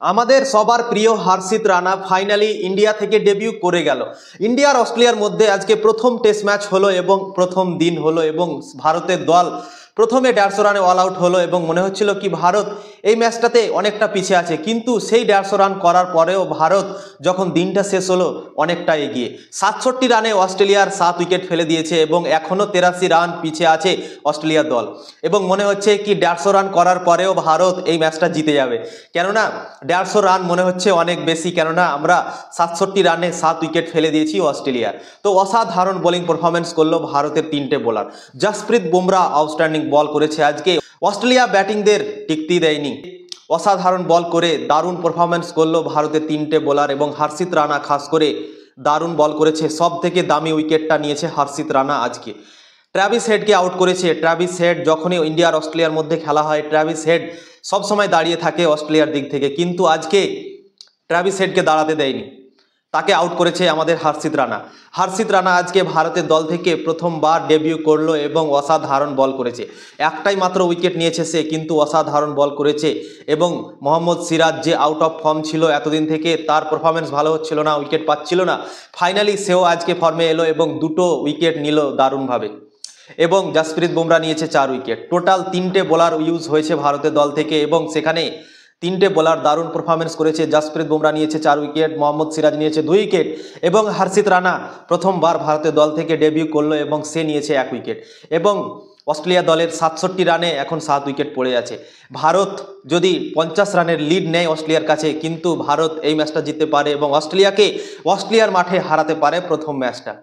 আমাদের সবার প্রিয় হর্ষিত রানা ফাইনালি ইন্ডিয়া থেকে ডেবিউ করে গেল। ইন্ডিয়া আর অস্ট্রেলিয়ার মধ্যে আজকে প্রথম টেস্ট ম্যাচ হলো এবং প্রথম দিন হলো এবং ভারতের দল প্রথমে 150 রানে অল আউট হলো এবং মনে হচ্ছিল কি ভারত এই ম্যাচটাতে অনেকটা পিছিয়ে আছে, কিন্তু সেই 150 রান করার পরেও ভারত যখন দিনটা শেষ হলো অনেকটা এগিয়ে 67 রানে অস্ট্রেলিয়ার 7 উইকেট ফেলে দিয়েছে এবং এখনও 83 রান পিছিয়ে আছে অস্ট্রেলিয়ার দল। এবং মনে হচ্ছে কি 150 রান করার পরেও ভারত এই ম্যাচটা জিতে যাবে, কেননা 150 রান মনে হচ্ছে অনেক বেশি, কেননা আমরা 67 রানে 7 উইকেট ফেলে দিয়েছি অস্ট্রেলিয়ার। তো অসাধারণ বোলিং পারফরমেন্স করলো ভারতের 3টে বোলার। জসপ্রীত বুমরা আউটস্ট্যান্ডিং বল করেছে আজকে, অস্ট্রেলিয়া ব্যাটিংদের টিকতে দেয়নি, অসাধারণ বল করে দারুণ পারফরমেন্স করলো ভারতের 3টে বোলার এবং হর্ষিত রানা খাস করে দারুণ বল করেছে। সব থেকে দামি উইকেটটা নিয়েছে হর্ষিত রানা আজকে। ট্র্যাভিস হেডকে আউট করেছে। ট্র্যাভিস হেড যখনই ইন্ডিয়া আর অস্ট্রেলিয়ার মধ্যে খেলা হয় ট্র্যাভিস হেড সবসময় দাঁড়িয়ে থাকে অস্ট্রেলিয়ার দিক থেকে, কিন্তু আজকে ট্র্যাভিস হেডকে দাঁড়াতে দেয়নি, তাকে আউট করেছে আমাদের হর্ষিত রানা। হর্ষিত রানা আজকে ভারতের দল থেকে প্রথমবার ডেবিউ করলো এবং অসাধারণ বল করেছে। একটাই মাত্র উইকেট নিয়েছে সে, কিন্তু অসাধারণ বল করেছে। এবং মোহাম্মদ সিরাজ যে আউট অফ ফর্ম ছিল এতদিন থেকে, তার পারফরমেন্স ভালো হচ্ছিল না, উইকেট পাচ্ছিল না, ফাইনালি সেও আজকে ফর্মে এলো এবং 2টো উইকেট নিল দারুণভাবে। এবং জসপ্রীত বুমরা নিয়েছে 4 উইকেট। টোটাল 3টে বোলার ইউজ হয়েছে ভারতের দল থেকে এবং সেখানে 3টে বোলার দারুণ পারফরমেন্স করেছে। জসপ্রীত বুমরা নিয়েছে 4 উইকেট, মোহাম্মদ সিরাজ নিয়েছে 2 উইকেট এবং হর্ষিত রানা প্রথমবার ভারতের দল থেকে ডেবিউ করলো এবং সে নিয়েছে 1 উইকেট। এবং অস্ট্রেলিয়া দলের 67 রানে এখন 7 উইকেট পড়ে আছে। ভারত যদি 50 রানের লিড নেয় অস্ট্রেলিয়ার কাছে, কিন্তু ভারত এই ম্যাচটা জিততে পারে এবং অস্ট্রেলিয়াকে অস্ট্রেলিয়ার মাঠে হারাতে পারে প্রথম ম্যাচটা।